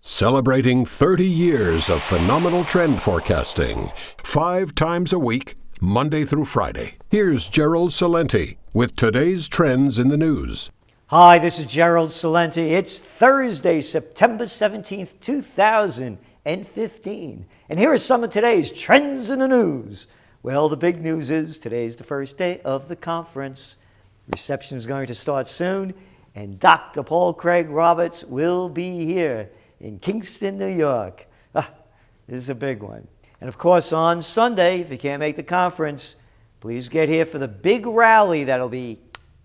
Celebrating 30 years of phenomenal trend forecasting, 5 times a week, Monday through Friday. Here's Gerald Celente with today's trends in the news. Hi, this is Gerald Celente. It's Thursday, September 17th, 2015. And here are some of today's trends in the news. Well, the big news is today's the first day of the conference. Reception is going to start soon, and Dr. Paul Craig Roberts will be here in Kingston, New York. This is a big one. And of course, on Sunday, if you can't make the conference, please get here for the big rally that'll be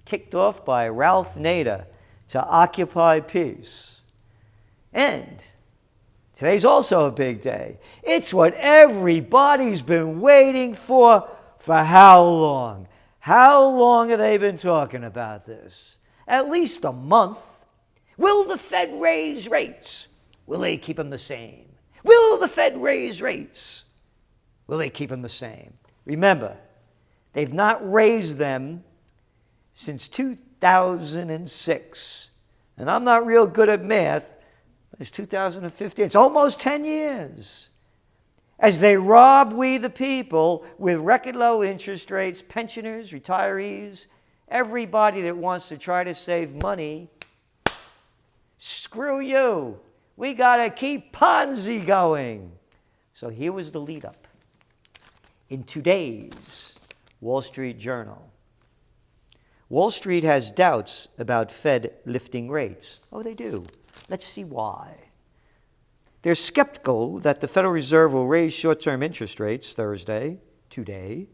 kicked off by Ralph Nader to Occupy Peace. And today's also a big day. It's what everybody's been waiting for how long? How long have they been talking about this? At least a month. Will the Fed raise rates? Will they keep them the same? Will the Fed raise rates? Will they keep them the same? Remember, they've not raised them since 2006. And I'm not real good at math. It's 2015. It's almost 10 years. As they rob we the people with record low interest rates, pensioners, retirees, everybody that wants to try to save money, screw you. We got to keep Ponzi going. So here was the lead up. In today's Wall Street Journal, Wall Street has doubts about Fed lifting rates. Oh, they do. Let's see why. They're skeptical that the Federal Reserve will raise short-term interest rates Thursday, today,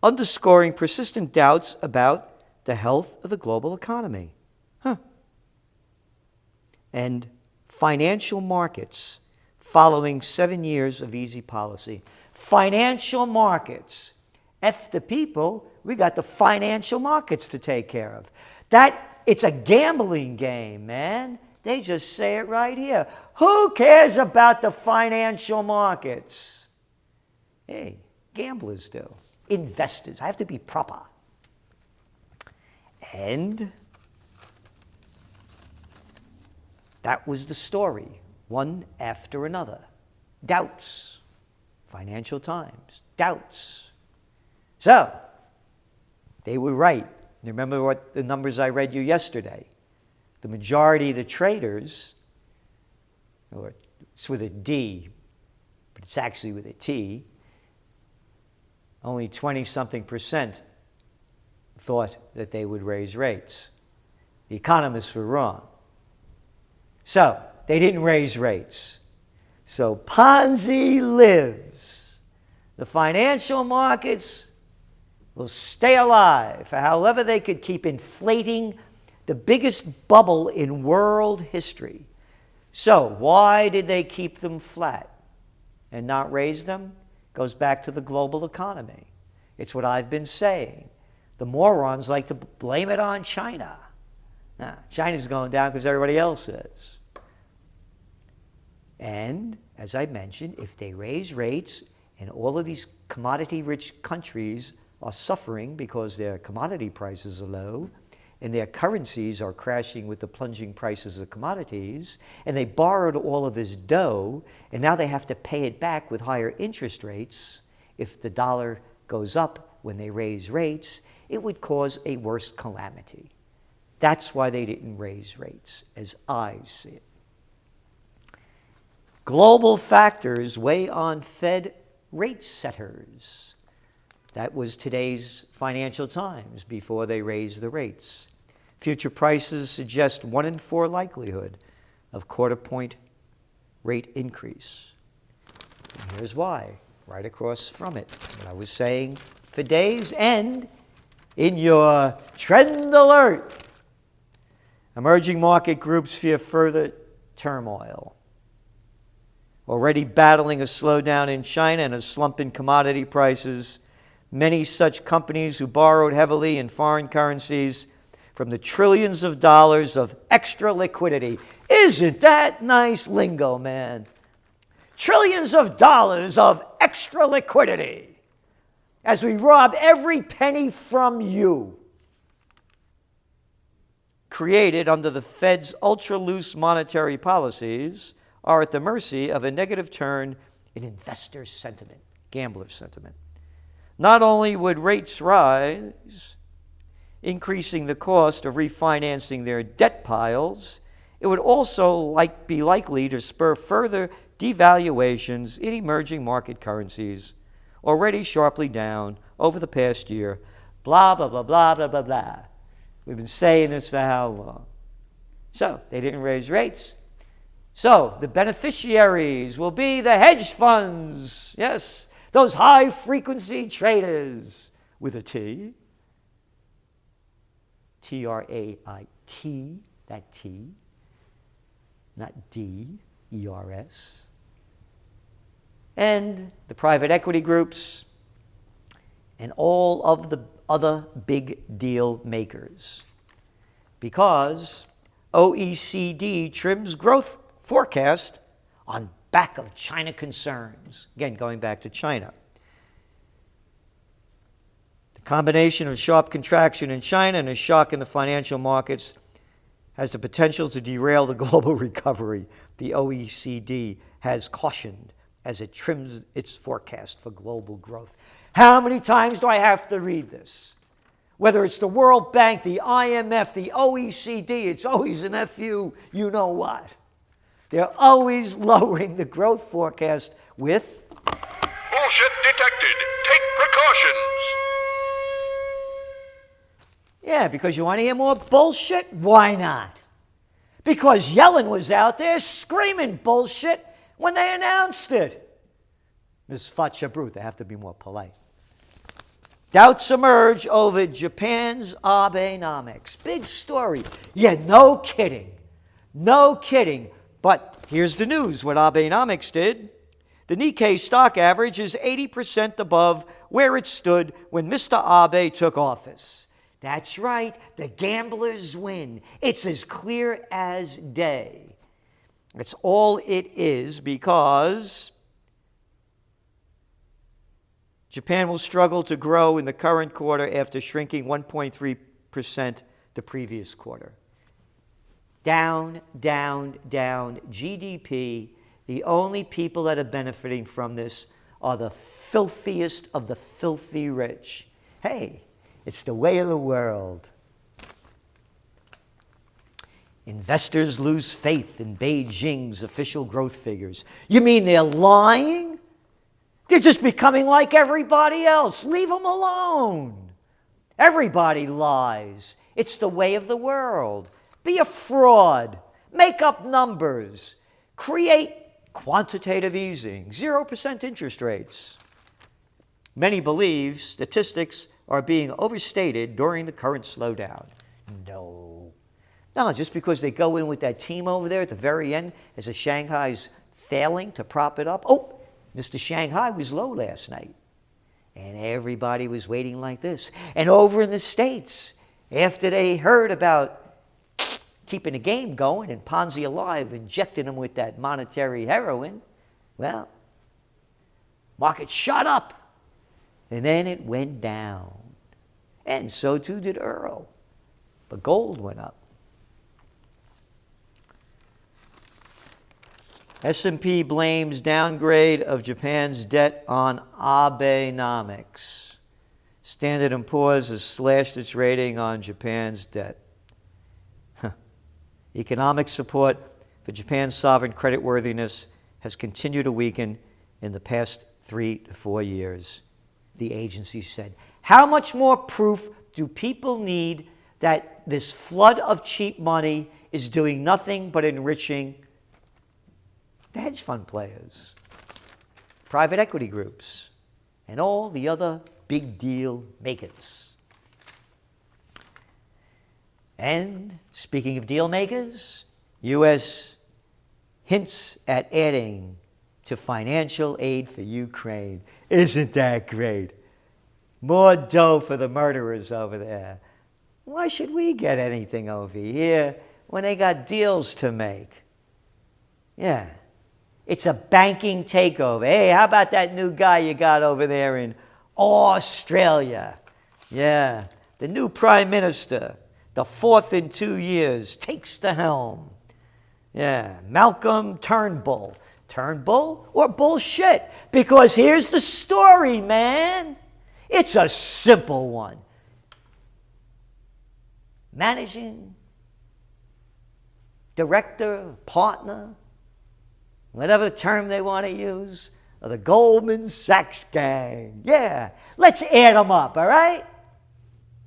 underscoring persistent doubts about the health of the global economy. And financial markets following 7 years of easy policy. Financial markets. F the people, we got the financial markets to take care of. It's a gambling game, man. They just say it right here. Who cares about the financial markets? Hey, gamblers do. Investors. I have to be proper. And that was the story, one after another. Doubts. Financial Times. Doubts. So, they were right. Remember what the numbers I read you yesterday? The majority of the traders, or it's with a D, but it's actually with a T, only 20-something% thought that they would raise rates. The economists were wrong. So, they didn't raise rates. So, Ponzi lives. The financial markets will stay alive for however they could keep inflating the biggest bubble in world history. So, why did they keep them flat and not raise them? Goes back to the global economy. It's what I've been saying. The morons like to blame it on China. Nah, China's going down because everybody else is. And, as I mentioned, if they raise rates and all of these commodity-rich countries are suffering because their commodity prices are low and their currencies are crashing with the plunging prices of commodities, and they borrowed all of this dough, and now they have to pay it back with higher interest rates. If the dollar goes up when they raise rates, it would cause a worse calamity. That's why they didn't raise rates, as I see it. Global factors weigh on Fed rate setters. That was today's Financial Times before they raised the rates. Future prices suggest 1 in 4 likelihood of quarter-point rate increase. And here's why, right across from it. What I was saying for days, and in your trend alert, emerging market groups fear further turmoil. Already battling a slowdown in China and a slump in commodity prices, many such companies who borrowed heavily in foreign currencies from the trillions of dollars of extra liquidity. Isn't that nice lingo, man? Trillions of dollars of extra liquidity as we rob every penny from you. Created under the Fed's ultra-loose monetary policies are at the mercy of a negative turn in investor sentiment, gambler sentiment. Not only would rates rise, increasing the cost of refinancing their debt piles, it would also be likely to spur further devaluations in emerging market currencies, already sharply down over the past year. Blah, blah, blah, blah, blah, blah, blah. We've been saying this for how long? So, they didn't raise rates. So, the beneficiaries will be the hedge funds. Yes, those high-frequency traders with a T. T-R-A-I-T, that T, not D-E-R-S. And the private equity groups and all of the other big deal makers. Because OECD trims growth forecast on back of China concerns. Again, going back to China. The combination of sharp contraction in China and a shock in the financial markets has the potential to derail the global recovery, the OECD has cautioned as it trims its forecast for global growth. How many times do I have to read this? Whether it's the World Bank, the IMF, the OECD, it's always an FU, you know what. They're always lowering the growth forecast with bullshit detected. Take precautions. Yeah, because you want to hear more bullshit? Why not? Because Yellen was out there screaming bullshit when they announced it. Ms. Fatcha-Brute, they have to be more polite. Doubts emerge over Japan's Abenomics. Big story. Yeah, no kidding. No kidding. But here's the news, what Abenomics did. The Nikkei stock average is 80% above where it stood when Mr. Abe took office. That's right, the gamblers win. It's as clear as day. That's all it is, because Japan will struggle to grow in the current quarter after shrinking 1.3% the previous quarter. Down, down, down. GDP, the only people that are benefiting from this are the filthiest of the filthy rich. Hey, it's the way of the world. Investors lose faith in Beijing's official growth figures. You mean they're lying? They're just becoming like everybody else. Leave them alone. Everybody lies. It's the way of the world. Be a fraud. Make up numbers. Create quantitative easing. 0% interest rates. Many believe statistics are being overstated during the current slowdown. No, just because they go in with that team over there at the very end as the Shanghai's failing to prop it up. Oh, Mr. Shanghai was low last night. And everybody was waiting like this. And over in the States, after they heard about keeping the game going and Ponzi alive, injecting them with that monetary heroin, well, market shot up. And then it went down. And so too did Earl. But gold went up. S&P blames downgrade of Japan's debt on Abenomics. Standard & Poor's has slashed its rating on Japan's debt. Economic support for Japan's sovereign creditworthiness has continued to weaken in the past 3 to 4 years, the agency said. How much more proof do people need that this flood of cheap money is doing nothing but enriching the hedge fund players, private equity groups, and all the other big deal makers? And speaking of deal makers, U.S. hints at adding to financial aid for Ukraine. Isn't that great? More dough for the murderers over there. Why should we get anything over here when they got deals to make? Yeah. It's a banking takeover. Hey, how about that new guy you got over there in Australia? Yeah. The new prime minister, the fourth in 2 years, takes the helm. Yeah, Malcolm Turnbull. Turnbull or bullshit? Because here's the story, man. It's a simple one. Managing director, partner, whatever term they want to use, of the Goldman Sachs gang. Yeah, let's add them up, all right?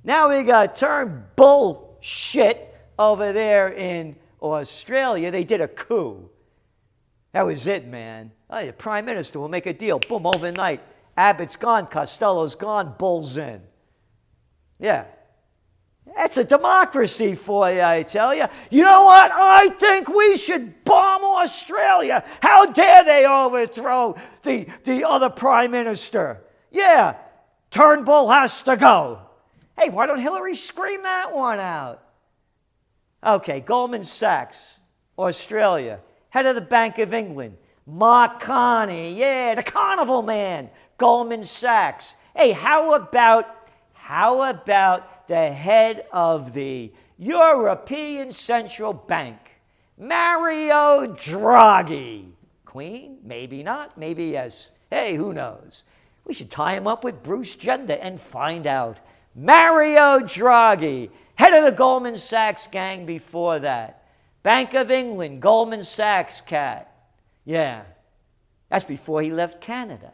Now we got Turnbull shit over there in Australia. They did a coup. That was it, man. Oh, the prime minister will make a deal. Boom, overnight. Abbott's gone, Costello's gone, Bull's in. Yeah. That's a democracy for you, I tell you. You know what? I think we should bomb Australia. How dare they overthrow the other prime minister? Yeah, Turnbull has to go. Hey, why don't Hillary scream that one out? Okay, Goldman Sachs, Australia. Head of the Bank of England, Mark Carney. Yeah, the carnival man, Goldman Sachs. Hey, how about the head of the European Central Bank, Mario Draghi? Queen? Maybe not, maybe yes. Hey, who knows? We should tie him up with Bruce Jenner and find out. Mario Draghi, head of the Goldman Sachs gang before that. Bank of England, Goldman Sachs cat. Yeah, that's before he left Canada.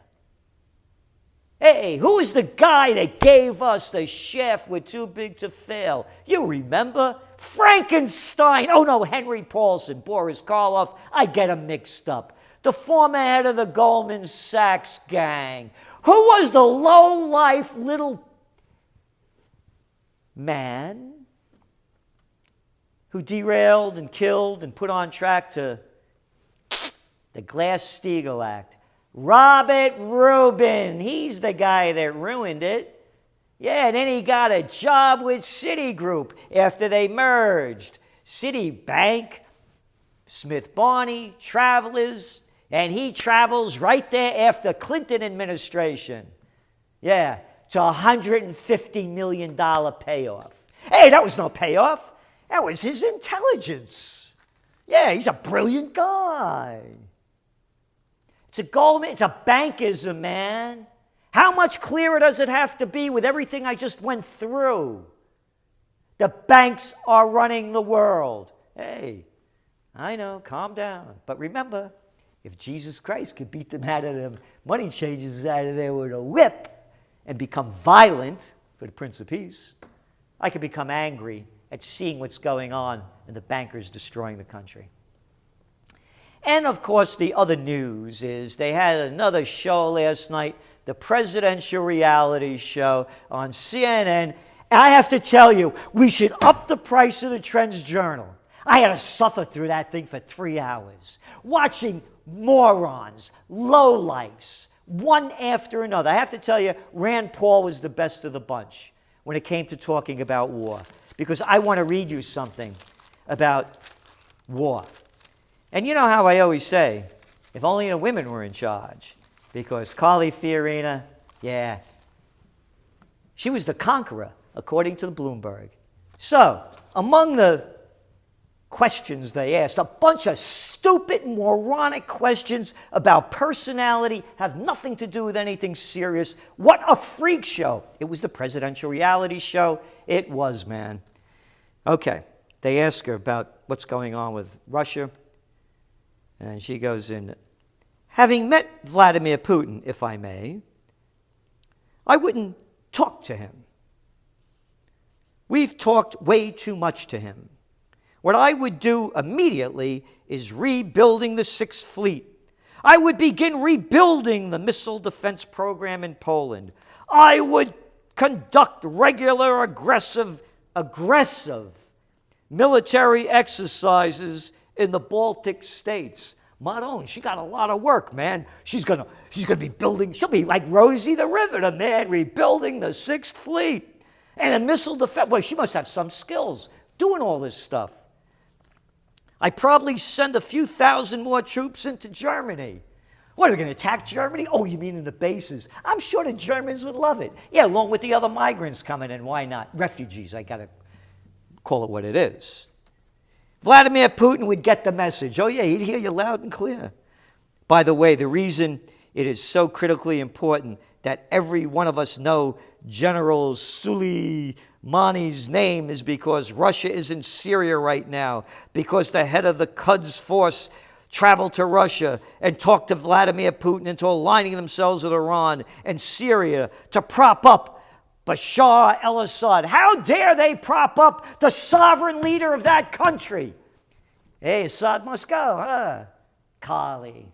Hey, who was the guy that gave us the chef we're too big to fail? You remember? Frankenstein. Oh, no, Henry Paulson, Boris Karloff. I get them mixed up. The former head of the Goldman Sachs gang. Who was the low-life little man who derailed and killed and put on track to the Glass-Steagall Act? Robert Rubin. He's the guy that ruined it. Yeah, and then he got a job with Citigroup after they merged. Citibank, Smith Barney, Travelers, and he travels right there after Clinton administration. Yeah, to $150 million payoff. Hey, that was no payoff. That was his intelligence. Yeah, he's a brilliant guy. It's a bankism, man. How much clearer does it have to be with everything I just went through? The banks are running the world. Hey, I know, calm down. But remember, if Jesus Christ could beat them out of them money changers out of there with a whip and become violent for the Prince of Peace, I could become angry at seeing what's going on and the bankers destroying the country. And, of course, the other news is they had another show last night, the presidential reality show on CNN. And I have to tell you, we should up the price of the TrendsJournal. I had to suffer through that thing for 3 hours, watching morons, lowlifes, one after another. I have to tell you, Rand Paul was the best of the bunch when it came to talking about war, because I want to read you something about war. And you know how I always say, if only the women were in charge, because Carly Fiorina, yeah, she was the conqueror, according to the Bloomberg. So, among the questions they asked, a bunch of stupid, moronic questions about personality, have nothing to do with anything serious. What a freak show. It was the presidential reality show. It was, man. Okay, they ask her about what's going on with Russia. And she goes in, having met Vladimir Putin, if I may, I wouldn't talk to him. We've talked way too much to him. What I would do immediately is rebuilding the Sixth Fleet. I would begin rebuilding the missile defense program in Poland. I would conduct regular aggressive military exercises in the Baltic states. Maron, she got a lot of work, man. She's gonna be building, she'll be like Rosie the Riveter, man, rebuilding the Sixth Fleet. And a missile defense, well, she must have some skills doing all this stuff. I'd probably send a few thousand more troops into Germany. What, are they going to attack Germany? Oh, you mean in the bases? I'm sure the Germans would love it. Yeah, along with the other migrants coming in, why not? Refugees, I got to call it what it is. Vladimir Putin would get the message. Oh, yeah, he'd hear you loud and clear. By the way, the reason it is so critically important that every one of us know General Soleimani's name is because Russia is in Syria right now, because the head of the Quds force traveled to Russia and talked to Vladimir Putin into aligning themselves with Iran and Syria to prop up Bashar al-Assad. How dare they prop up the sovereign leader of that country? Hey, Assad must go, huh? Carly.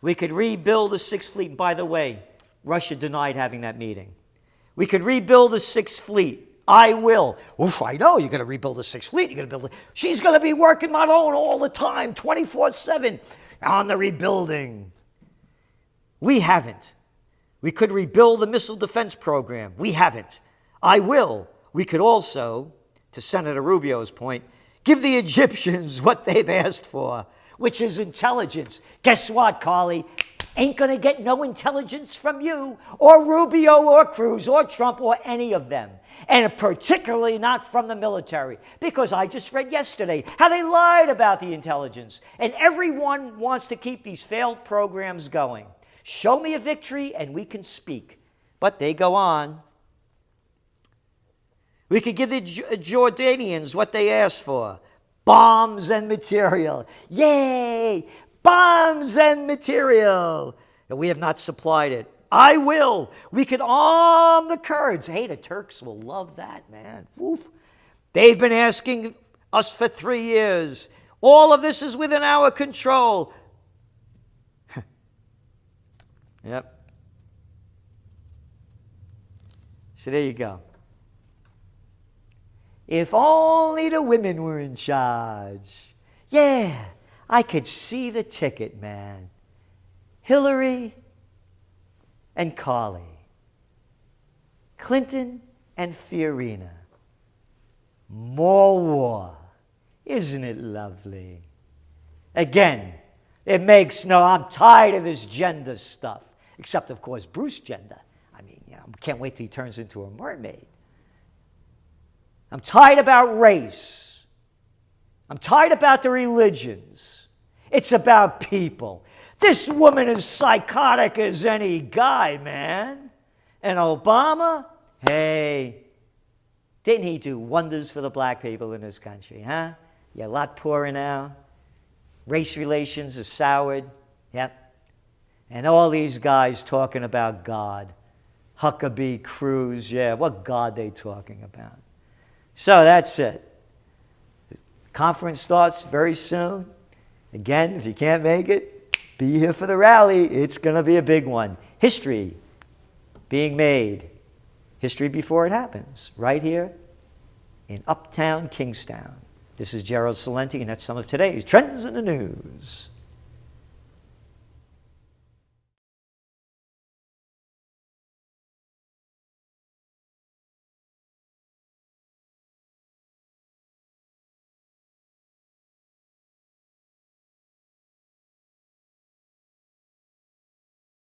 We could rebuild the Sixth Fleet. By the way, Russia denied having that meeting. We could rebuild the Sixth Fleet. I will. Oof, I know you're going to rebuild the Sixth Fleet. You're going to build it. She's going to be working on all the time, 24/7 on the rebuilding. We haven't. We could rebuild the missile defense program. We haven't. I will. We could also, to Senator Rubio's point, give the Egyptians what they've asked for, which is intelligence. Guess what, Carly? Ain't going to get no intelligence from you or Rubio or Cruz or Trump or any of them. And particularly not from the military. Because I just read yesterday how they lied about the intelligence. And everyone wants to keep these failed programs going. Show me a victory and we can speak. But they go on. We could give the Jordanians what they asked for. Bombs and material. Yay! Bombs and material. And we have not supplied it. I will. We could arm the Kurds. Hey, the Turks will love that, man. Woof. They've been asking us for 3 years. All of this is within our control. Yep. So there you go. If only the women were in charge. Yeah, I could see the ticket, man. Hillary and Carly. Clinton and Fiorina. More war. Isn't it lovely? Again, I'm tired of this gender stuff. Except, of course, Bruce gender. I mean, can't wait till he turns into a mermaid. I'm tired about race. I'm tired about the religions. It's about people. This woman is psychotic as any guy, man. And Obama, hey, didn't he do wonders for the black people in this country, huh? You're a lot poorer now. Race relations are soured. Yep. And all these guys talking about God. Huckabee, Cruz, yeah, what God they talking about? So that's it. The conference starts very soon. Again, if you can't make it, be here for the rally. It's going to be a big one. History being made. History before it happens. Right here in Uptown Kingstown. This is Gerald Celente, and that's some of today's Trends in the News.